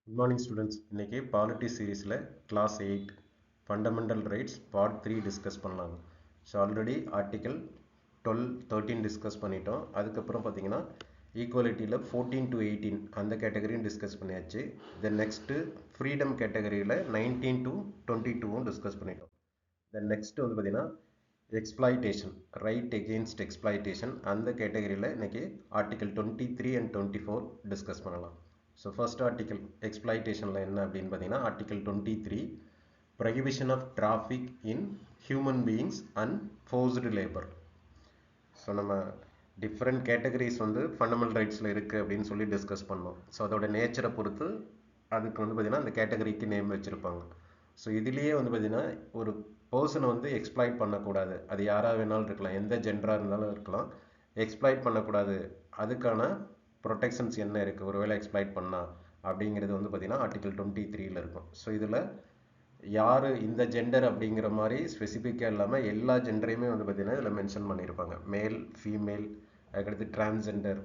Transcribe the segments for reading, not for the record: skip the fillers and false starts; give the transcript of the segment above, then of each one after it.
Good morning students. இன்னைக்கு polity சீரீஸில் class 8 fundamental rights part 3 discuss பண்ணலாங்க. ஸோ ஆல்ரெடி ஆர்டிக்கல் 13 டிஸ்கஸ் பண்ணிட்டோம். அதுக்கப்புறம் பார்த்தீங்கன்னா ஈக்குவலிட்டியில் 14 to 18 அந்த கேட்டகரியும் டிஸ்கஸ் பண்ணியாச்சு. தென் நெக்ஸ்ட்டு ஃப்ரீடம் கேட்டகரியில் 19 to 22வும் டிஸ்கஸ் பண்ணிட்டோம். தென் நெக்ஸ்ட் வந்து பார்த்தீங்கன்னா எக்ஸ்ப்ளாய்டேஷன், ரைட் எகெயின்ஸ்ட் எக்ஸ்ப்ளாய்டேஷன் அந்த கேட்டகரியில் இன்னைக்கு ஆர்டிக்கல் 23 and 24 டிஸ்கஸ் பண்ணலாம். ஸோ ஃபர்ஸ்ட் ஆர்டிக்கல் எக்ஸ்ப்ளாய்டேஷனில் என்ன அப்படின்னு பார்த்தீங்கன்னா ஆர்டிக்கல் 23 prohibition of traffic in human beings and forced labour. So நம்ம டிஃப்ரெண்ட் கேட்டகரிஸ் வந்து ஃபண்டமெண்டல் ரைட்ஸில் இருக்குது அப்படின்னு சொல்லி டிஸ்கஸ் பண்ணோம். ஸோ அதோட நேச்சரை பொறுத்து அதுக்கு வந்து பார்த்திங்கன்னா அந்த கேட்டகரிக்கு நேம் வச்சுருப்பாங்க. ஸோ இதுலேயே வந்து பார்த்திங்கன்னா ஒரு பர்சனை வந்து எக்ஸ்ப்ளாய்ட் பண்ணக்கூடாது. அது யாராக வேணாலும் இருக்கலாம், எந்த ஜெண்டராக இருந்தாலும் இருக்கலாம். எக்ஸ்ப்ளாய்ட் பண்ணக்கூடாது, அதுக்கான ப்ரொடெக்ஷன்ஸ் என்ன இருக்குது ஒருவேளை எக்ஸ்ப்ளாய்ட் பண்ணால் அப்படிங்கிறது வந்து பார்த்திங்கன்னா ஆர்டிகல் 23ல் இருக்கும். ஸோ இதில் யார் இந்த ஜெண்டர் அப்படிங்கிற மாதிரி ஸ்பெசிஃபிக்காக இல்லாமல் எல்லா ஜெண்டரையுமே வந்து பார்த்திங்கன்னா இதில் மென்ஷன் பண்ணியிருப்பாங்க. மேல், ஃபீமேல், அதுக்கடுத்து டிரான்ஸ்ஜெண்டர்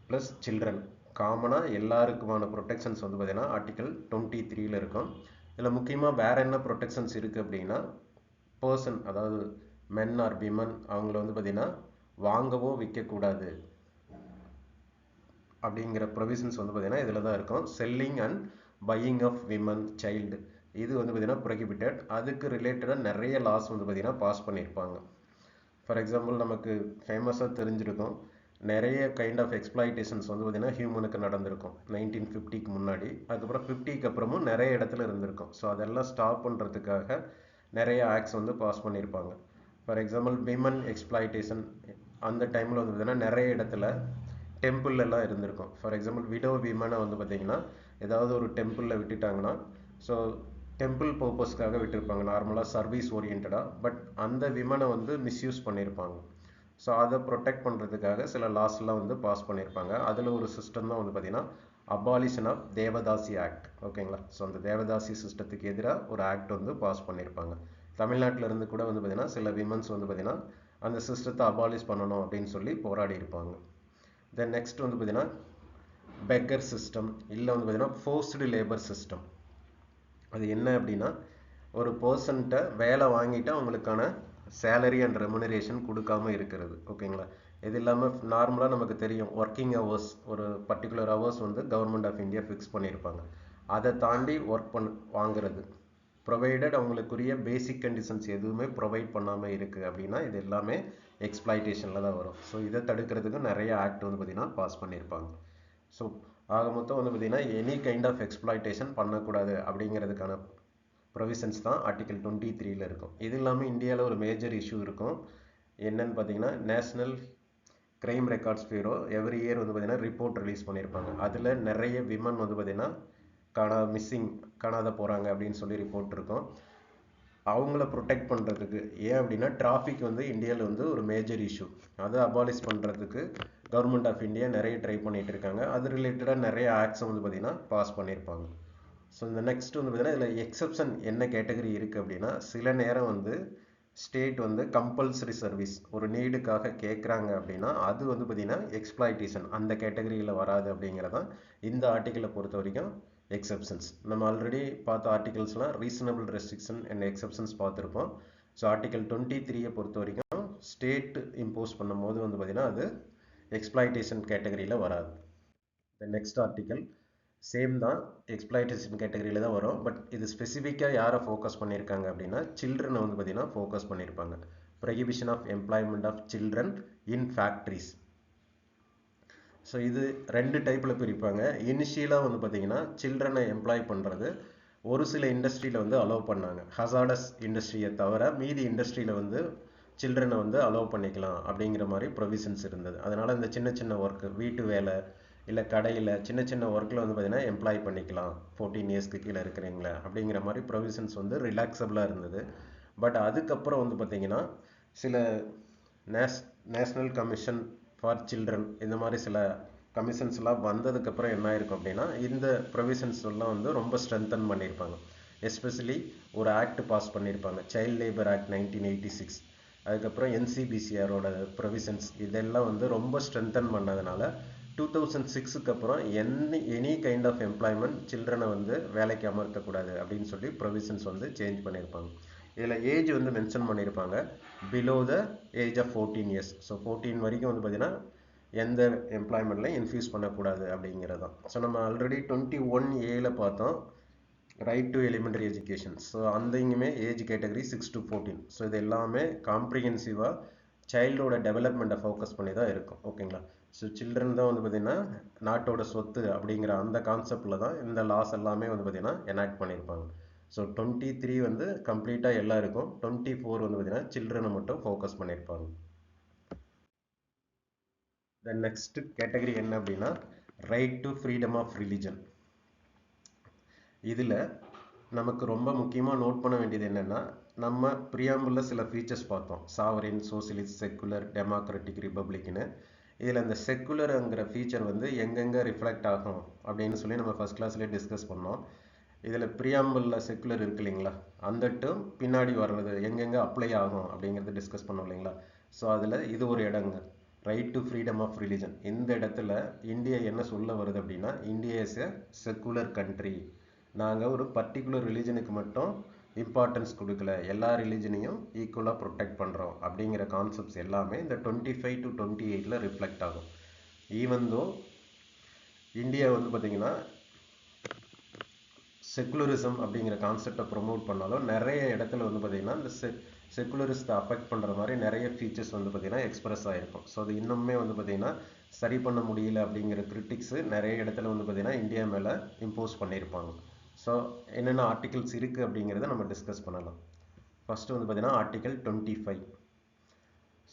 ப்ளஸ் சில்ட்ரன், காமனாக எல்லாருக்குமான ப்ரொடெக்ஷன்ஸ் வந்து பார்த்திங்கன்னா ஆர்டிகல் 23ல் இருக்கும். இதில் முக்கியமாக வேறு என்ன ப்ரொடெக்ஷன்ஸ் இருக்குது அப்படின்னா பர்சன், அதாவது மென் ஆர் விமன், அவங்கள வந்து பார்த்திங்கன்னா வாங்கவோ விற்கக்கூடாது அப்படிங்கிற ப்ரொவிஷன்ஸ் வந்து பார்த்திங்கன்னா இதில் தான் இருக்கும். Selling and buying of women, child, இது வந்து பார்த்திங்கன்னா ப்ரொஹிபிட்டட். அதுக்கு ரிலேட்டடாக நிறைய லாஸ் வந்து பார்த்திங்கன்னா பாஸ் பண்ணியிருப்பாங்க. ஃபார் எக்ஸாம்பிள் நமக்கு ஃபேமஸாக தெரிஞ்சிருக்கும், நிறைய கைண்ட் ஆஃப் எக்ஸ்ப்ளாய்டேஷன்ஸ் வந்து பார்த்திங்கன்னா ஹியூமனுக்கு நடந்திருக்கும் 1950க்கு முன்னாடி. அதுக்கப்புறம் 50க்கு அப்புறமும் நிறைய இடத்துல இருந்திருக்கும். ஸோ அதெல்லாம் ஸ்டாப் பண்ணுறதுக்காக நிறைய ஆக்ட்ஸ் வந்து பாஸ் பண்ணியிருப்பாங்க. ஃபார் எக்ஸாம்பிள் விமன் எக்ஸ்ப்ளாய்டேஷன் அந்த டைமில் வந்து பார்த்திங்கன்னா நிறைய இடத்துல டெம்பிள்லாம் இருந்திருக்கும். ஃபார் எக்ஸாம்பிள் விடோ விமனை வந்து பார்த்திங்கன்னா ஏதாவது ஒரு டெம்பிளில் விட்டுட்டாங்கன்னா, ஸோ டெம்பிள் பர்பஸ்க்காக விட்டுருப்பாங்க, நார்மலாக சர்வீஸ் ஓரியன்டாக. பட் அந்த விமனை வந்து மிஸ்யூஸ் பண்ணியிருப்பாங்க. ஸோ அதை ப்ரொடெக்ட் பண்ணுறதுக்காக சில லாஸ்லாம் வந்து பாஸ் பண்ணியிருப்பாங்க. அதில் ஒரு சிஸ்டம் தான் வந்து பார்த்திங்கன்னா அபாலிஷன் ஆஃப் தேவதாசி ஆக்ட். ஓகேங்களா? ஸோ அந்த தேவதாசி சிஸ்டத்துக்கு எதிராக ஒரு ஆக்ட் வந்து பாஸ் பண்ணியிருப்பாங்க. தமிழ்நாட்டில் இருந்து கூட வந்து பார்த்திங்கன்னா சில விமன்ஸ் வந்து பார்த்திங்கன்னா அந்த சிஸ்டத்தை அபாலிஷ் பண்ணணும் அப்படின்னு சொல்லி போராடி இருப்பாங்க. தென் நெக்ஸ்ட் வந்து பார்த்தீங்கன்னா பெக்கர் சிஸ்டம், இல்லை வந்து பார்த்தீங்கன்னா ஃபோர்ஸ்டு லேபர் சிஸ்டம். அது என்ன அப்படின்னா ஒரு பர்சன்ட்ட வேலை வாங்கிட்டு அவங்களுக்கான சேலரி அண்ட் ரெமுனரேஷன் கொடுக்காம இருக்கிறது. ஓகேங்களா? இது இல்லாமல் நார்மலாக நமக்கு தெரியும் ஒர்க்கிங் ஹவர்ஸ், ஒரு பர்டிகுலர் ஹவர்ஸ் வந்து கவர்மெண்ட் ஆஃப் இந்தியா ஃபிக்ஸ் பண்ணியிருப்பாங்க. அதை தாண்டி ஒர்க் வாங்குறது, ப்ரொவைடட் அவங்களுக்குரிய பேசிக் கண்டிஷன்ஸ் எதுவுமே ப்ரொவைட் பண்ணாமல் இருக்குது அப்படின்னா இது எல்லாமே எக்ஸ்ப்ளாய்டேஷனில் தான் வரும். ஸோ இதை தடுக்கிறதுக்கு நிறைய ஆக்ட் வந்து பார்த்திங்கன்னா பாஸ் பண்ணியிருப்பாங்க. ஸோ ஆக மொத்தம் வந்து பார்த்திங்கன்னா எனி கைண்ட் ஆஃப் எக்ஸ்ப்ளாய்டேஷன் பண்ணக்கூடாது அப்படிங்கிறதுக்கான ப்ரொவிஷன்ஸ் தான் ஆர்டிகல் 23ல் இருக்கும். இது இல்லாமல் இந்தியாவில் ஒரு மேஜர் இஷ்யூ இருக்கும். என்னன்னு பார்த்தீங்கன்னா national crime records bureau every year வந்து பார்த்திங்கன்னா ரிப்போர்ட் ரிலீஸ் பண்ணியிருப்பாங்க. அதில் நிறைய விமன் வந்து பார்த்திங்கன்னா காணாத போகிறாங்க அப்படின்னு சொல்லி ரிப்போர்ட் இருக்கும். அவங்கள ப்ரொடெக்ட் பண்ணுறதுக்கு, ஏன் அப்படின்னா டிராஃபிக் வந்து இந்தியாவில் வந்து ஒரு மேஜர் இஷ்யூ, அதை அபாலிஷ் பண்ணுறதுக்கு கவர்மெண்ட் ஆஃப் இந்தியா நிறைய ட்ரை பண்ணிகிட்டு இருக்காங்க. அது ரிலேட்டடாக நிறைய ஆக்ட்ஸ் வந்து பார்த்திங்கன்னா பாஸ் பண்ணியிருப்பாங்க. ஸோ இந்த நெக்ஸ்ட் வந்து பார்த்திங்கன்னா இதில் எக்ஸப்ஷன் என்ன கேட்டகரி இருக்குது அப்படின்னா சில நேரம் வந்து ஸ்டேட் வந்து கம்பல்சரி சர்வீஸ் ஒரு நீடுக்காக கேட்குறாங்க அப்படின்னா அது வந்து பார்த்திங்கன்னா எக்ஸ்ப்ளாய்டேஷன் அந்த கேட்டகரியில் வராது அப்படிங்கிறதான் இந்த ஆர்டிக்கலை பொறுத்த வரைக்கும் எக்ஸப்ஷன்ஸ். நம்ம ஆல்ரெடி பார்த்த ஆர்டிகல்ஸ்லாம் ரீசனபிள் ரெஸ்ட்ரிக்ஷன் அண்ட் எக்ஸப்ஷன்ஸ் பார்த்துருப்போம். ஸோ ஆர்டிகல் 23 பொறுத்த வரைக்கும் ஸ்டேட் இம்போஸ் பண்ணும் போது வந்து பார்த்திங்கன்னா அது எக்ஸ்ப்ளாய்டேஷன் கேட்டகரியில் வராது. நெக்ஸ்ட் ஆர்டிக்கல் சேம் தான், எக்ஸ்ப்ளாய்டேஷன் கேட்டகரியில் தான் வரும். பட் இது ஸ்பெசிஃபிக்காக யாரை ஃபோக்கஸ் பண்ணியிருக்காங்க அப்படின்னா சில்ட்ரனை வந்து பார்த்திங்கன்னா ஃபோக்கஸ் பண்ணியிருப்பாங்க. Prohibition of employment of children in factories. So இது ரெண்டு டைப்பில் பிரிப்பாங்க. இனிஷியலாக வந்து பார்த்திங்கன்னா சில்ட்ரனை எம்ப்ளாய் பண்ணுறது ஒரு சில இண்டஸ்ட்ரியில் வந்து அலோவ் பண்ணாங்க. ஹசார்டஸ் இண்டஸ்ட்ரியை தவிர மீதி இண்டஸ்ட்ரியில் வந்து சில்ட்ரனை வந்து அலோவ் பண்ணிக்கலாம் அப்படிங்கிற மாதிரி ப்ரொவிஷன்ஸ் இருந்தது. அதனால் இந்த சின்ன சின்ன ஒர்க்கு, வீட்டு வேலை இல்லை கடையில் சின்ன சின்ன ஒர்க்கில் வந்து பார்த்திங்கன்னா எம்ப்ளாய் பண்ணிக்கலாம் 14 இயர்ஸ்க்கு கீழே இருக்கிறீங்களே அப்படிங்கிற மாதிரி ப்ரொவிஷன்ஸ் வந்து ரிலாக்ஸபிளாக இருந்தது. பட் அதுக்கப்புறம் வந்து பார்த்திங்கன்னா சில நேஷ்னல் கமிஷன் ஃபார் சில்ட்ரன் இந்த மாதிரி சில கமிஷன்ஸ்லாம் வந்ததுக்கப்புறம் என்ன ஆயிருக்கும் அப்படின்னா இந்த ப்ரொவிஷன்ஸ் எல்லாம் வந்து ரொம்ப ஸ்ட்ரென்தன் பண்ணியிருப்பாங்க. எஸ்பெஷலி ஒரு ஆக்ட் பாஸ் பண்ணியிருப்பாங்க, சைல்ட் லேபர் ஆக்ட் 1986. அதுக்கப்புறம் என்சிபிசிஆரோட ப்ரொவிஷன்ஸ் இதெல்லாம் வந்து ரொம்ப ஸ்ட்ரென்தன் பண்ணதுனால 2006க்கு அப்புறம் எனி கைண்ட் ஆஃப் எம்ப்ளாய்மெண்ட் சில்ட்ரனை வந்து வேலைக்கு அமர்த்தக்கூடாது அப்படின்னு சொல்லி ப்ரொவிஷன்ஸ் வந்து சேஞ்ச் பண்ணியிருப்பாங்க. இதில் ஏஜ் வந்து மென்ஷன் பண்ணியிருப்பாங்க below the age of 14 years. So 14 வரைக்கும் வந்து பார்த்தீங்கன்னா எந்த எம்ப்ளாய்மெண்ட்லையும் இன்ஃபியூஸ் பண்ணக்கூடாது அப்படிங்கிறது தான். ஸோ நம்ம ஆல்ரெடி 21A பார்த்தோம் right to elementary education. So அந்த இங்குமே ஏஜ் கேட்டகரி 6 to 14. ஸோ இது எல்லாமே காம்ப்ரிஹென்சிவாக சைல்டோட டெவலப்மெண்ட்டை ஃபோக்கஸ் பண்ணி தான் இருக்கும். ஓகேங்களா? ஸோ சில்ட்ரன் தான் வந்து பார்த்திங்கன்னா நாட்டோட சொத்து அப்படிங்கிற அந்த கான்செப்டில் தான் இந்த லாஸ் எல்லாமே வந்து பார்த்திங்கன்னா எனாக்ட் பண்ணியிருப்பாங்க. ஸோ 23 வந்து கம்ப்ளீட்டாக எல்லாம் இருக்கும். 24 வந்து பார்த்திங்கன்னா சில்ட்ரனை மட்டும் ஃபோக்கஸ் பண்ணியிருப்பாங்க. தென் நெக்ஸ்ட் கேட்டகரி என்ன அப்படின்னா right to freedom of religion. இதில் நமக்கு ரொம்ப முக்கியமாக நோட் பண்ண வேண்டியது என்னென்னா நம்ம ப்ரியாம்பிளில் சில ஃபீச்சர்ஸ் பார்த்தோம், சாவரின், சோசியலிஸ்ட், செக்குலர், டெமோக்ராட்டிக், ரிப்பப்ளிக்னு. இதில் இந்த செக்குலருங்கிற ஃபீச்சர் வந்து எங்கெங்கே ரிஃப்ளெக்ட் ஆகும் அப்படின்னு சொல்லி நம்ம ஃபஸ்ட் கிளாஸ்லேயே டிஸ்கஸ் பண்ணோம். இதில் ப்ரியாம்பிளில் செக்குலர் இருக்கு இல்லைங்களா, அந்த டேர்ம் பின்னாடி வர்றது எங்கெங்கே அப்ளை ஆகும் அப்படிங்கிறது டிஸ்கஸ் பண்ணோம் இல்லைங்களா. ஸோ அதில் இது ஒரு இடங்க right to freedom of religion. இந்த இடத்துல இந்தியா என்ன சொல்ல வருது அப்படின்னா India is a secular country, நாங்கள் ஒரு பர்டிகுலர் ரிலீஜனுக்கு மட்டும் இம்பார்ட்டன்ஸ் கொடுக்கல, எல்லா ரிலீஜனையும் ஈக்குவலாக ப்ரொடெக்ட் பண்ணுறோம் அப்படிங்கிற கான்செப்ட்ஸ் எல்லாமே இந்த 25 to 28 ரிஃப்ளெக்ட் ஆகும். ஈவன் தோ இந்தியா வந்து பார்த்திங்கன்னா செக்குலரிசம் அப்படிங்கிற கான்செப்டை ப்ரொமோட் பண்ணாலும் நிறைய இடத்துல வந்து பார்த்திங்கன்னா இந்த செக்குலரிஸ்ட்டை அஃபெக்ட் பண்ணுற மாதிரி நிறைய ஃபீச்சர்ஸ் வந்து பார்த்திங்கன்னா எக்ஸ்பிரஸ் ஆகிருக்கும். ஸோ அது இன்னுமே வந்து பார்த்திங்கன்னா சரி பண்ண முடியல அப்படிங்கிற கிரிட்டிக்ஸு நிறைய இடத்துல வந்து பார்த்திங்கன்னா இந்தியா மேலே இம்போஸ் பண்ணியிருப்பாங்க. ஸோ என்னென்ன ஆர்டிகல்ஸ் இருக்குது அப்படிங்கிறத நம்ம டிஸ்கஸ் பண்ணலாம். ஃபஸ்ட்டு வந்து பார்த்திங்கன்னா ஆர்டிகல் 25.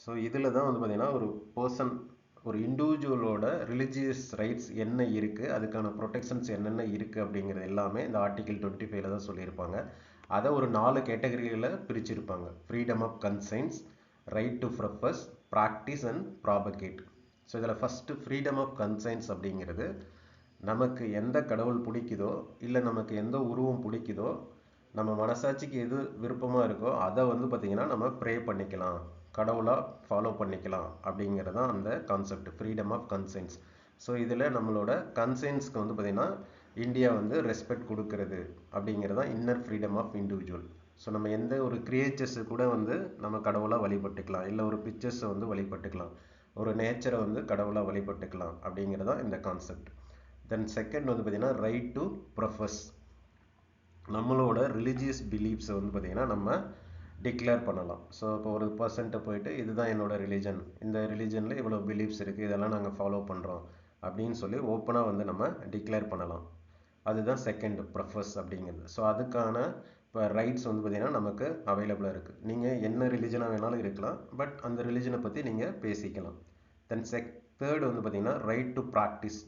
ஸோ இதில் தான் வந்து பார்த்திங்கன்னா ஒரு பர்சன், ஒரு இண்டிவிஜுவலோட ரிலிஜியஸ் ரைட்ஸ் என்ன இருக்குது, அதுக்கான ப்ரொடெக்ஷன்ஸ் என்னென்ன இருக்குது அப்படிங்கிறது எல்லாமே இந்த ஆர்டிகல் 25 தான் சொல்லியிருப்பாங்க. அதை ஒரு 4 கேட்டகரிகளில் பிரிச்சிருப்பாங்க. Freedom of conscience, right to profess, practice and propagate. So இதில் ஃபஸ்ட்டு ஃப்ரீடம் ஆஃப் கன்சைன்ஸ் அப்படிங்கிறது நமக்கு எந்த கடவுள் பிடிக்குதோ இல்லை நமக்கு எந்த உருவம் பிடிக்குதோ, நம்ம மனசாட்சிக்கு எது விருப்பமாக இருக்கோ அதை வந்து பார்த்திங்கன்னா நம்ம ப்ரே பண்ணிக்கலாம், கடவுளாக ஃபாலோ பண்ணிக்கலாம் அப்படிங்கிறது தான் அந்த concept freedom of conscience. So இதில் நம்மளோட கன்சைன்ஸ்க்கு வந்து பார்த்திங்கன்னா இந்தியா வந்து ரெஸ்பெக்ட் கொடுக்கறது அப்படிங்கிறது தான் inner freedom of individual. So நம்ம எந்த ஒரு கிரியேச்சர்ஸு கூட வந்து நம்ம கடவுளாக வழிபட்டுக்கலாம், இல்லை ஒரு பிக்சர்ஸை வந்து வழிபட்டுக்கலாம், ஒரு நேச்சரை வந்து கடவுளாக வழிபட்டுக்கலாம் அப்படிங்கிறது தான் இந்த கான்செப்ட். தென் செகண்ட் வந்து பார்த்திங்கன்னா ரைட் டு ப்ரொஃபஸ். நம்மளோட ரிலீஜியஸ் பிலீஃப்ஸை வந்து பார்த்திங்கன்னா நம்ம டிக்ளேர் பண்ணலாம். ஸோ இப்போ ஒரு பர்சன்ட்டை போயிட்டு இதுதான் என்னோட ரிலீஜன், இந்த ரிலீஜனில் இவ்வளோ பிலீஃப்ஸ் இருக்குது, இதெல்லாம் நாங்கள் ஃபாலோ பண்ணுறோம் அப்படின்னு சொல்லி ஓப்பனாக வந்து நம்ம டிக்ளேர் பண்ணலாம். அதுதான் செகண்ட் ப்ரொஃபஸ் அப்படிங்கிறது. ஸோ அதுக்கான இப்போ ரைட்ஸ் வந்து பார்த்திங்கன்னா நமக்கு அவைலபிளாக இருக்குது. நீங்கள் என்ன ரிலீஜனாக வேணாலும் இருக்கலாம், பட் அந்த ரிலீஜனை பற்றி நீங்கள் பேசிக்கலாம். தென் தேர்டு வந்து பார்த்திங்கன்னா ரைட் டு ப்ராக்டிஸ்.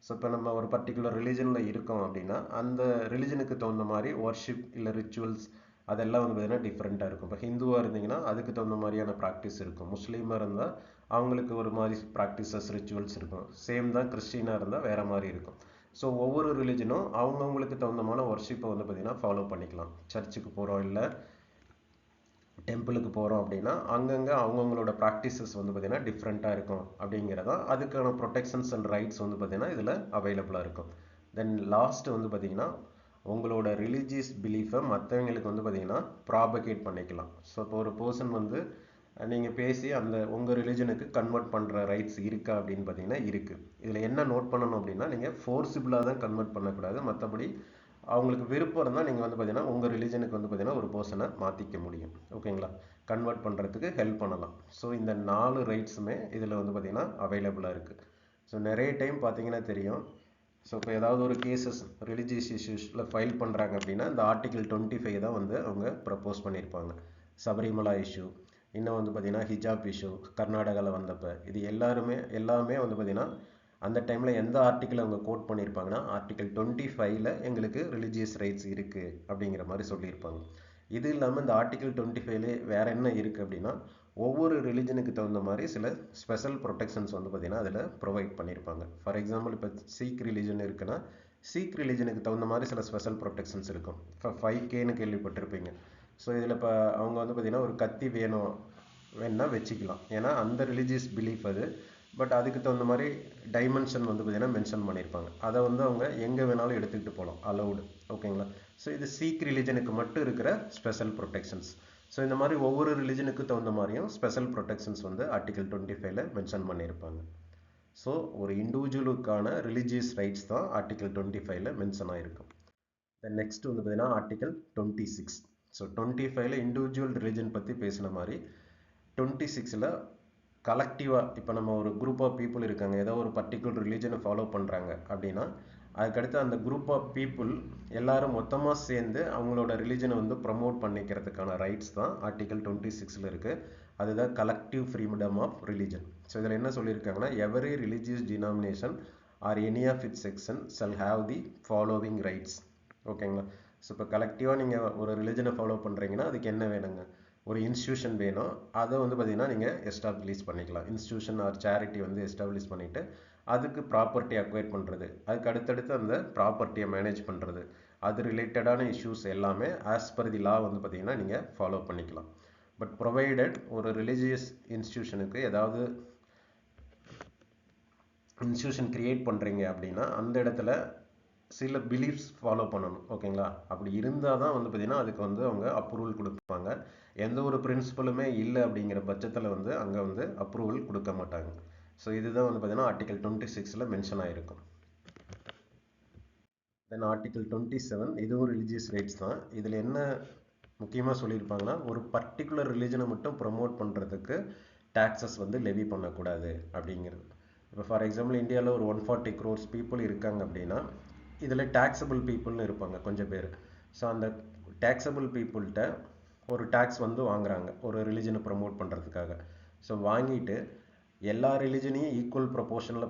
ஸோ இப்போ நம்ம ஒரு பர்டிகுலர் ரிலீஜனில் இருக்கோம் அப்படின்னா அந்த ரிலீஜனுக்கு தகுந்த மாதிரி ஒர்ஷிப் இல்லை ரிச்சுவல்ஸ் அதெல்லாம் வந்து பார்த்திங்கன்னா டிஃப்ரெண்ட்டாக இருக்கும். இப்போ ஹிந்துவாக இருந்தீங்கன்னா அதுக்கு தகுந்த மாதிரியான ப்ராக்டிஸ் இருக்கும், முஸ்லீமாக இருந்தால் அவங்களுக்கு ஒரு மாதிரி ப்ராக்டிசஸ் ரிச்சுவல்ஸ் இருக்கும், சேம் தான் கிறிஸ்டினாக இருந்தால் வேறு மாதிரி இருக்கும். ஸோ ஒவ்வொரு ரிலீஜனும் அவங்கவுங்களுக்கு தகுந்தமான ஒர்ஷிப்பை வந்து பார்த்திங்கன்னா ஃபாலோ பண்ணிக்கலாம். சர்ச்சுக்கு போகிறோம் இல்லை டெம்பிளுக்கு போகிறோம் அப்படின்னா அங்கங்கே அவங்கவுங்களோட ப்ராக்டிசஸ் வந்து பார்த்திங்கன்னா டிஃப்ரெண்ட்டாக இருக்கும் அப்படிங்கிறதான் அதுக்கான ப்ரொடெக்ஷன்ஸ் அண்ட் ரைட்ஸ் வந்து பார்த்திங்கன்னா இதில் அவைலபிளாக இருக்கும். தென் லாஸ்ட்டு வந்து பார்த்திங்கன்னா உங்களோட ரிலீஜியஸ் பிலீஃபை மற்றவங்களுக்கு வந்து பார்த்திங்கன்னா ப்ராபகேட் பண்ணிக்கலாம். ஸோ இப்போ ஒரு பர்சன் வந்து நீங்கள் பேசி அந்த உங்கள் ரிலீஜனுக்கு கன்வெர்ட் பண்ணுற ரைட்ஸ் இருக்கா அப்படின்னு பார்த்தீங்கன்னா இருக்குது. இதில் என்ன நோட் பண்ணணும் அப்படின்னா நீங்கள் ஃபோர்ஸிபிளாக தான் கன்வெர்ட் பண்ணக்கூடாது, மற்றபடி அவங்களுக்கு விருப்பம் இருந்தால் நீங்கள் வந்து பார்த்தீங்கன்னா உங்கள் ரிலீஜனுக்கு வந்து பார்த்தீங்கன்னா ஒரு பர்சனை மாற்றிக்க முடியும். ஓகேங்களா? கன்வெர்ட் பண்ணுறதுக்கு ஹெல்ப் பண்ணலாம். ஸோ இந்த 4 ரைட்ஸுமே இதில் வந்து பார்த்திங்கன்னா அவைலபிளாக இருக்குது. ஸோ நிறைய டைம் பார்த்தீங்கன்னா தெரியும், ஸோ இப்போ ஏதாவது ஒரு கேசஸ் ரிலீஜியஸ் இஷ்யூஸில் ஃபைல் பண்ணுறாங்க அப்படின்னா இந்த ஆர்டிகல் 25 தான் வந்து அவங்க ப்ரப்போஸ் பண்ணியிருப்பாங்க. சபரிமலா இஷ்யூ, இன்னும் வந்து பார்த்திங்கன்னா ஹிஜாப் இஷ்யூ கர்நாடகாவில் வந்தப்போ, இது எல்லாமே வந்து பார்த்திங்கன்னா அந்த டைமில் எந்த ஆர்டிக்கிள் அவங்க கோட் பண்ணியிருப்பாங்கன்னா ஆர்டிகல் 25 எங்களுக்கு ரிலீஜியஸ் ரைட்ஸ் இருக்குது அப்படிங்கிற மாதிரி சொல்லியிருப்பாங்க. இது இல்லாமல் இந்த ஆர்டிகல் 25 வேறு என்ன இருக்குது அப்படின்னா ஒவ்வொரு ரிலிஜனுக்கு தகுந்த மாதிரி சில ஸ்பெஷல் ப்ரொடெக்ஷன்ஸ் வந்து பார்த்திங்கன்னா அதில் ப்ரொவைட் பண்ணியிருப்பாங்க. ஃபார் எக்ஸாம்பிள் இப்போ சீக் ரிலிஜன் இருக்குன்னா சீக் ரிலிஜனுக்கு தகுந்த மாதிரி சில ஸ்பெஷல் ப்ரொடெக்ஷன்ஸ் இருக்கும். இப்போ 5Kன்னு கேள்விப்பட்டிருப்பீங்க. ஸோ இதில் இப்போ அவங்க வந்து பார்த்திங்கன்னா ஒரு கத்தி வேணும்னா வச்சுக்கலாம், ஏன்னா அந்த ரிலீஜியஸ் பிலீஃப் அது. பட் அதுக்கு தகுந்த மாதிரி டைமென்ஷன் வந்து பார்த்தீங்கன்னா மென்ஷன் பண்ணியிருப்பாங்க. அதை வந்து அவங்க எங்கே வேணாலும் எடுத்துக்கிட்டு போகலாம், அலௌடு. ஓகேங்களா? ஸோ இது சீக் ரிலிஜனுக்கு மட்டும் இருக்கிற ஸ்பெஷல் ப்ரொடெக்ஷன்ஸ். ஸோ இந்த மாதிரி ஒவ்வொரு ரிலிஜனுக்கு தகுந்த மாதிரியும் ஸ்பெஷல் ப்ரொடெக்ஷன்ஸ் வந்து ஆர்டிகல் 25ல மென்ஷன் பண்ணியிருப்பாங்க. ஸோ ஒரு இண்டிவிஜுவலுக்கான ரிலிஜியஸ் ரைட்ஸ் தான் ஆர்டிகல் 25ல மென்ஷன் ஆகிருக்கும். தென் நெக்ஸ்ட் வந்து பார்த்தீங்கன்னா ஆர்டிகல் 26. ஸோ 25ல இண்டிவிஜுவல் ரிலிஜன் பற்றி பேசின மாதிரி 26ல் கலெக்டிவாக இப்போ நம்ம ஒரு குரூப் ஆஃப் பீப்புள் இருக்காங்க, ஏதோ ஒரு பர்டிகுலர் ரிலீஜனை ஃபாலோ பண்ணுறாங்க அப்படின்னா அதுக்கடுத்து அந்த குரூப் ஆஃப் பீப்புள் எல்லாரும் மொத்தமாக சேர்ந்து அவங்களோட ரிலீஜனை வந்து ப்ரமோட் பண்ணிக்கிறதுக்கான ரைட்ஸ் தான் ஆர்டிகல் 26ல் இருக்குது. அதுதான் collective freedom of religion. So இதில் என்ன சொல்லியிருக்காங்கன்னா, every religious denomination or any of its section shall have the following rights. ஓகேங்களா? ஸோ இப்போ கலெக்டிவாக நீங்கள் ஒரு ரிலிஜனை ஃபாலோ பண்ணுறீங்கன்னா அதுக்கு என்ன வேணுங்க? ஒரு இன்ஸ்டியூஷன் வேணும். அதை வந்து பார்த்தீங்கன்னா நீங்கள் எஸ்டாப்ளிஷ் பண்ணிக்கலாம். இன்ஸ்டியூஷன் ஆர் சேரிட்டி வந்து எஸ்டாப்ளிஷ் பண்ணிவிட்டு அதுக்கு ப்ராப்பர்ட்டி அக்வைர் பண்ணுறது, அதுக்கு அடுத்தடுத்து அந்த ப்ராப்பர்ட்டியை மேனேஜ் பண்ணுறது, அது ரிலேட்டடான இஷ்யூஸ் எல்லாமே ஆஸ் பர் தி லா வந்து பார்த்தீங்கன்னா நீங்கள் ஃபாலோ பண்ணிக்கலாம். பட் ப்ரொவைடட் ஒரு ரிலீஜியஸ் இன்ஸ்டியூஷனுக்கு ஏதாவது இன்ஸ்டியூஷன் கிரியேட் பண்ணுறீங்க அப்படின்னா அந்த இடத்துல சில பிலீஃப்ஸ் ஃபாலோ பண்ணணும். ஓகேங்களா? அப்படி இருந்தால் தான் வந்து பார்த்தீங்கன்னா அதுக்கு வந்து அவங்க அப்ரூவல் கொடுப்பாங்க. எந்த ஒரு பிரின்சிபலுமே இல்லை அப்படிங்கிற பட்சத்தில் வந்து அங்கே வந்து அப்ரூவல் கொடுக்க மாட்டாங்க. ஸோ இதுதான் வந்து பார்த்தீங்கன்னா ஆர்டிகல் 26ல் மென்ஷன் ஆகிருக்கும். தென் ஆர்டிகல் 27 இதுவும் ரிலீஜியஸ் ரைட்ஸ் தான். இதில் என்ன முக்கியமாக சொல்லியிருப்பாங்கன்னா, ஒரு பர்டிகுலர் ரிலீஜனை மட்டும் ப்ரமோட் பண்ணுறதுக்கு டாக்ஸஸ் வந்து லெவி பண்ணக்கூடாது அப்படிங்கிறது. இப்போ ஃபார் எக்ஸாம்பிள் இந்தியாவில் ஒரு 140 crores பீப்புள் இருக்காங்க அப்படின்னா இதில் டேக்ஸபிள் பீப்புள்னு இருப்பாங்க கொஞ்சம் பேர். ஸோ அந்த டேக்ஸபிள் பீப்புள்கிட்ட ஒரு டேக்ஸ் வந்து வாங்குறாங்க ஒரு ரிலிஜனை ப்ரமோட் பண்ணுறதுக்காக. ஸோ வாங்கிட்டு எல்லா ரிலிஜனையும் ஈக்குவல் ப்ரொபோர்ஷனில்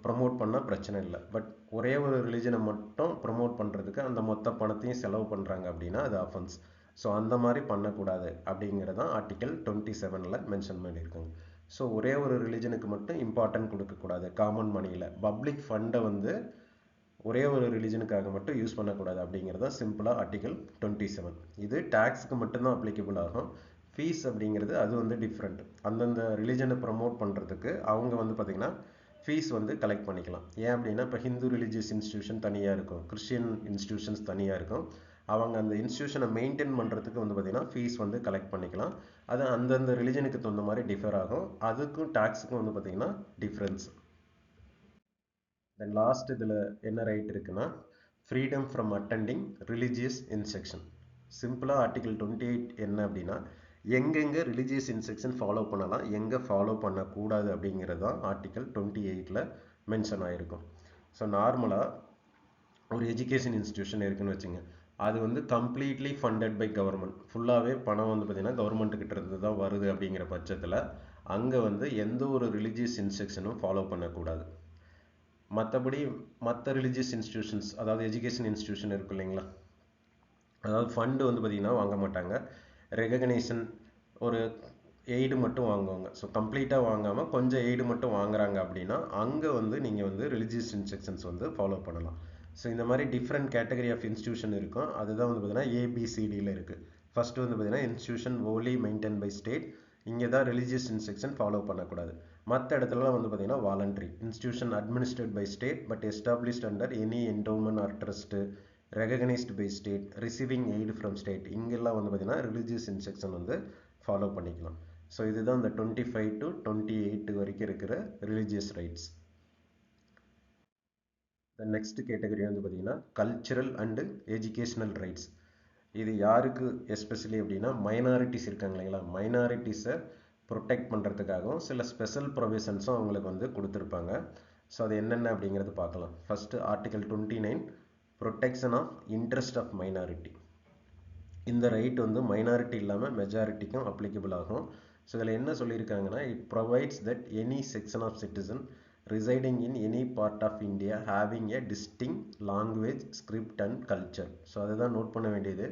ப்ரமோட் பண்ணால் பிரச்சனை இல்லை. பட் ஒரே ஒரு ரிலிஜனை மட்டும் ப்ரமோட் பண்ணுறதுக்கு அந்த மொத்த பணத்தையும் செலவு பண்ணுறாங்க அப்படின்னா அது அஃபென்ஸ். ஸோ அந்த மாதிரி பண்ணக்கூடாது அப்படிங்கிறதான் ஆர்டிகல் 27ல் மென்ஷன் பண்ணியிருக்காங்க. ஸோ ஒரே ஒரு ரிலிஜனுக்கு மட்டும் இம்பார்ட்டன்ட் கொடுக்கக்கூடாது. காமன் மணியில் பப்ளிக் ஃபண்டை வந்து ஒரே ஒரு ரிலிஜனுக்காக மட்டும் யூஸ் பண்ணக்கூடாது அப்படிங்கிறது தான் சிம்பிளாக ஆர்டிகல் 27. இது டேக்ஸுக்கு மட்டும்தான் அப்ளிகபிள் ஆகும். ஃபீஸ் அப்படிங்கிறது அது வந்து டிஃப்ரெண்ட். அந்தந்த ரிலிஜனை ப்ரமோட் பண்ணுறதுக்கு அவங்க வந்து பார்த்திங்கன்னா ஃபீஸ் வந்து கலெக்ட் பண்ணிக்கலாம். ஏன் அப்படின்னா இப்போ ஹிந்து ரிலீஜியஸ் இன்ஸ்டியூஷன் தனியாக இருக்கும், கிறிஸ்டியன் இன்ஸ்டியூஷன்ஸ் தனியாக இருக்கும். அவங்க அந்த இன்ஸ்டியூஷனை மெயின்டைன் பண்ணுறதுக்கு வந்து பார்த்திங்கன்னா ஃபீஸ் வந்து கலெக்ட் பண்ணிக்கலாம். அது அந்தந்த ரிலிஜனுக்கு தகுந்த மாதிரி டிஃபர் ஆகும். அதுக்கும் டேக்ஸுக்கும் வந்து பார்த்திங்கன்னா டிஃப்ரென்ஸ். தென் லாஸ்ட் இதில் என்ன ரைட் இருக்குன்னா, freedom from attending religious instruction. சிம்பிளாக ஆர்டிகல் 28 என்ன அப்படின்னா, எங்கெங்கே ரிலீஜியஸ் இன்ஸ்ட்ரக்ஷன் ஃபாலோ பண்ணலாம், எங்கே ஃபாலோ பண்ணக்கூடாது அப்படிங்கிறது தான் ஆர்டிகல் 28ல் மென்ஷன் ஆகிருக்கும். ஸோ நார்மலாக ஒரு எஜுகேஷன் இன்ஸ்டியூஷன் இருக்குன்னு வச்சுங்க, அது வந்து கம்ப்ளீட்லி ஃபண்டட் பை கவர்மெண்ட். ஃபுல்லாகவே பணம் வந்து பார்த்திங்கன்னா கவர்மெண்ட்டுக்கிட்ட இருந்து தான் வருது அப்படிங்கிற பட்சத்தில் அங்கே வந்து எந்த ஒரு ரிலீஜியஸ் இன்ஸ்ட்ரக்ஷனும் ஃபாலோ பண்ணக்கூடாது. மற்றபடி மற்ற ரிலீஜியஸ் இன்ஸ்டியூஷன்ஸ், அதாவது எஜுகேஷன் இன்ஸ்டியூஷன் இருக்கு இல்லைங்களா, அதாவது ஃபண்டு வந்து பார்த்திங்கன்னா வாங்க மாட்டாங்க. ரெகக்னேஷன் ஒரு எய்டு மட்டும் வாங்குவாங்க. ஸோ கம்ப்ளீட்டாக வாங்காமல் கொஞ்சம் எய்டு மட்டும் வாங்குறாங்க அப்படின்னா அங்கே வந்து நீங்கள் வந்து ரிலீஜியஸ் இன்ஸ்ட்ரக்ஷன்ஸ் வந்து ஃபாலோ பண்ணலாம். ஸோ இந்த மாதிரி டிஃப்ரெண்ட் கேட்டகரி ஆஃப் இன்ஸ்டியூஷன் இருக்கும். அதுதான் வந்து பார்த்திங்கன்னா ஏபிசிடியில் இருக்குது. ஃபஸ்ட்டு வந்து பார்த்திங்கன்னா institution only maintain by state. இங்கே தான் ரிலீஜியஸ் இன்ஸ்ட்ரக்ஷன் ஃபாலோ பண்ணக்கூடாது. மற்ற இடத்துலலாம் வந்து பார்த்திங்கன்னா voluntary institution administrate by state but established under any endowment or trust recognised by state receiving aid from state. இங்கெல்லாம் வந்து பார்த்திங்கன்னா ரிலீஜியஸ் இன்ஸ்ட்ரக்ஷன் வந்து ஃபாலோ பண்ணிக்கலாம். ஸோ இதுதான் இந்த 25 to 28 வரைக்கும் இருக்கிற religious rights. The next category வந்து பார்த்திங்கன்னா கல்ச்சுரல் அண்டு எஜுகேஷ்னல் ரைட்ஸ். இது யாருக்கு எஸ்பெஷலி அப்படின்னா மைனாரிட்டிஸ் இருக்காங்க இல்லைங்களா, மைனாரிட்டிஸை ப்ரொடெக்ட் பண்ணுறதுக்காகவும் சில ஸ்பெஷல் ப்ரொவிஷன்ஸும் அவங்களுக்கு வந்து கொடுத்துருப்பாங்க. ஸோ அது என்னென்ன அப்படிங்கிறது பார்க்கலாம். First article 29 protection of interest of minority. இந்த ரைட் வந்து மைனாரிட்டி இல்லாமல் மெஜாரிட்டிக்கும் அப்ளிகபிள் ஆகும். ஸோ இதில் என்ன சொல்லியிருக்காங்கன்னா, it provides that any section of citizen residing in any part of India having a distinct language, script and culture. So அதுதான் note பண்ண வேண்டியது.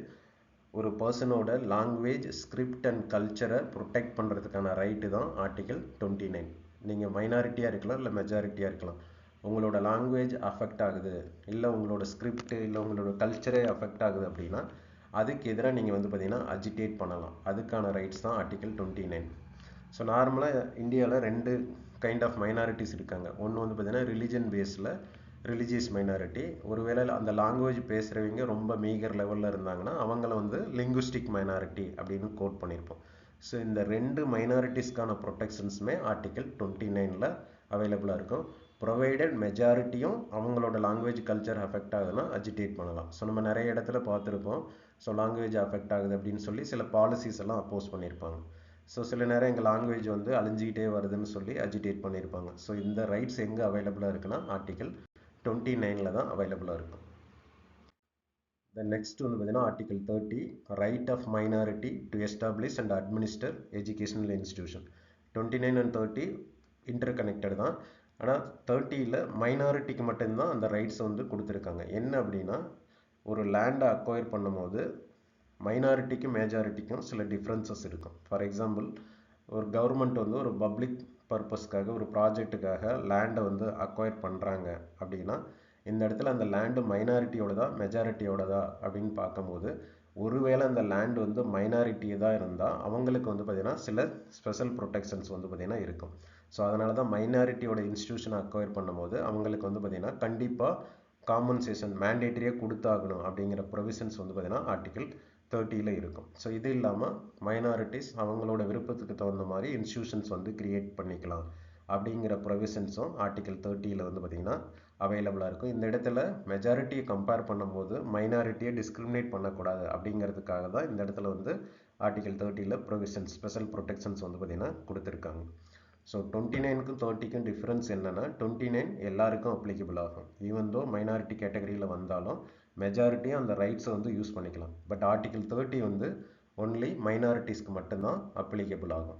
ஒரு பர்சனோட லாங்குவேஜ், ஸ்கிரிப்ட் அண்ட் கல்ச்சரை ப்ரொடெக்ட் பண்ணுறதுக்கான ரைட்டு தான் ஆர்டிகல் 29. நீங்கள் மைனாரிட்டியாக இருக்கலாம் இல்லை மெஜாரிட்டியாக இருக்கலாம், உங்களோட லாங்குவேஜ் அஃபெக்ட் ஆகுது இல்லை உங்களோட ஸ்கிரிப்ட் இல்லை உங்களோட கல்ச்சரே அஃபெக்ட் ஆகுது அப்படின்னா அதுக்கு எதிராக நீங்கள் வந்து பார்த்திங்கன்னா அஜிடேட் பண்ணலாம். அதுக்கான ரைட்ஸ் தான் ஆர்டிகல் 29. ஸோ நார்மலாக இந்தியாவில் 2 கைண்ட் ஆஃப் மைனாரிட்டிஸ் இருக்காங்க. ஒன்று வந்து பார்த்தீங்கன்னா ரிலிஜன் பேஸில் ரிலிஜியஸ் மைனாரிட்டி. ஒருவேளை அந்த லாங்குவேஜ் பேசுகிறவங்க ரொம்ப மீகர் லெவலில் இருந்தாங்கன்னா அவங்கள வந்து லிங்குஸ்டிக் மைனாரிட்டி அப்படின்னு கோட் பண்ணியிருப்போம். ஸோ இந்த ரெண்டு மைனாரிட்டிஸ்க்கான ப்ரொடெக்ஷன்ஸுமே ஆர்டிகல் 29ல் அவைலபிளாக இருக்கும். ப்ரொவைடட் மெஜாரிட்டியும் அவங்களோட லாங்குவேஜ் கல்ச்சர் அஃபெக்ட் ஆகுதுன்னா அஜிடேட் பண்ணலாம். ஸோ நம்ம நிறைய இடத்துல பார்த்துருப்போம், ஸோ லாங்குவேஜ் அஃபெக்ட் ஆகுது அப்படின்னு சொல்லி சில பாலிசிஸ் எல்லாம் அப்போஸ் பண்ணியிருப்பாங்க. ஸோ சில நேரம் எங்கள் லாங்குவேஜ் வந்து அழிஞ்சிக்கிட்டே வருதுன்னு சொல்லி அஜிடேட் பண்ணியிருப்பாங்க. ஸோ இந்த ரைட்ஸ் எங்கே அவைலபிளாக இருக்குன்னா ஆர்டிகல் 29ல் தான் அவைலபிளாக இருக்கும். The next வந்து பார்த்தீங்கன்னா article 30 right of minority to establish and administer educational institution. 29 அண்ட் 30 இன்டர் கனெக்டட் தான். ஆனால் 30ல் மைனாரிட்டிக்கு மட்டும்தான் அந்த ரைட்ஸ் வந்து கொடுத்துருக்காங்க. என்ன அப்படின்னா ஒரு லேண்டை அக்வயர் பண்ணும்போது மைனாரிட்டிக்கும் மேஜாரிட்டிக்கும் சில டிஃப்ரென்சஸ் இருக்கும். ஃபார் எக்ஸாம்பிள் ஒரு கவர்மெண்ட் வந்து ஒரு பப்ளிக் பர்பஸ்க்காக ஒரு ப்ராஜெக்ட்டுக்காக லேண்டை வந்து அக்வயர் பண்ணுறாங்க அப்படின்னா இந்த இடத்துல அந்த லேண்டு மைனாரிட்டியோடதா மெஜாரிட்டியோடதா அப்படின்னு பார்க்கும்போது ஒருவேளை அந்த லேண்டு வந்து மைனாரிட்டி தான் இருந்தால் அவங்களுக்கு வந்து பார்த்திங்கன்னா சில ஸ்பெஷல் ப்ரொடெக்ஷன்ஸ் வந்து பார்த்திங்கன்னா இருக்கும். ஸோ அதனால தான் மைனாரிட்டியோட இன்ஸ்டிடியூஷனை அக்வயர் பண்ணும்போது அவங்களுக்கு வந்து பார்த்திங்கன்னா கண்டிப்பாக காம்பன்சேஷன் மேண்டேட்டரியாக கொடுத்தாகணும் அப்படிங்கிற ப்ரொவிஷன்ஸ் வந்து பார்த்திங்கன்னா ஆர்டிகல் 30ல் இருக்கும். ஸோ இது இல்லாமல் மைனாரிட்டிஸ் அவங்களோட விருப்பத்துக்கு தகுந்த மாதிரி இன்ஸ்டிடியூஷன்ஸ் வந்து கிரியேட் பண்ணிக்கலாம் அப்படிங்கிற ப்ரொவிஷன்ஸும் ஆர்டிகல் 30ல் வந்து பார்த்திங்கன்னா அவைலபிளாக இருக்கும். இந்த இடத்துல மெஜாரிட்டியை கம்பேர் பண்ணும்போது மைனாரிட்டியை டிஸ்கிரிமினேட் பண்ணக்கூடாது அப்படிங்கிறதுக்காக தான் இந்த இடத்துல வந்து ஆர்டிகல் 30ல் ப்ரொவிஷன்ஸ் ஸ்பெஷல் ப்ரொடெக்ஷன்ஸ் வந்து பார்த்திங்கன்னா கொடுத்துருக்காங்க. ஸோ 29க்கும் 30க்கும் டிஃப்ரென்ஸ் என்னென்னா 29 எல்லாருக்கும் அப்ளிகபிள் ஆகும். ஈவன் தோ மைனாரிட்டி கேட்டகரியில் வந்தாலும் மெஜாரிட்டியும் அந்த ரைட்ஸை வந்து யூஸ் பண்ணிக்கலாம். பட் ஆர்டிகல் 30 வந்து ஒன்லி மைனாரிட்டிஸ்க்கு மட்டும்தான் அப்ளிகபிள் ஆகும்.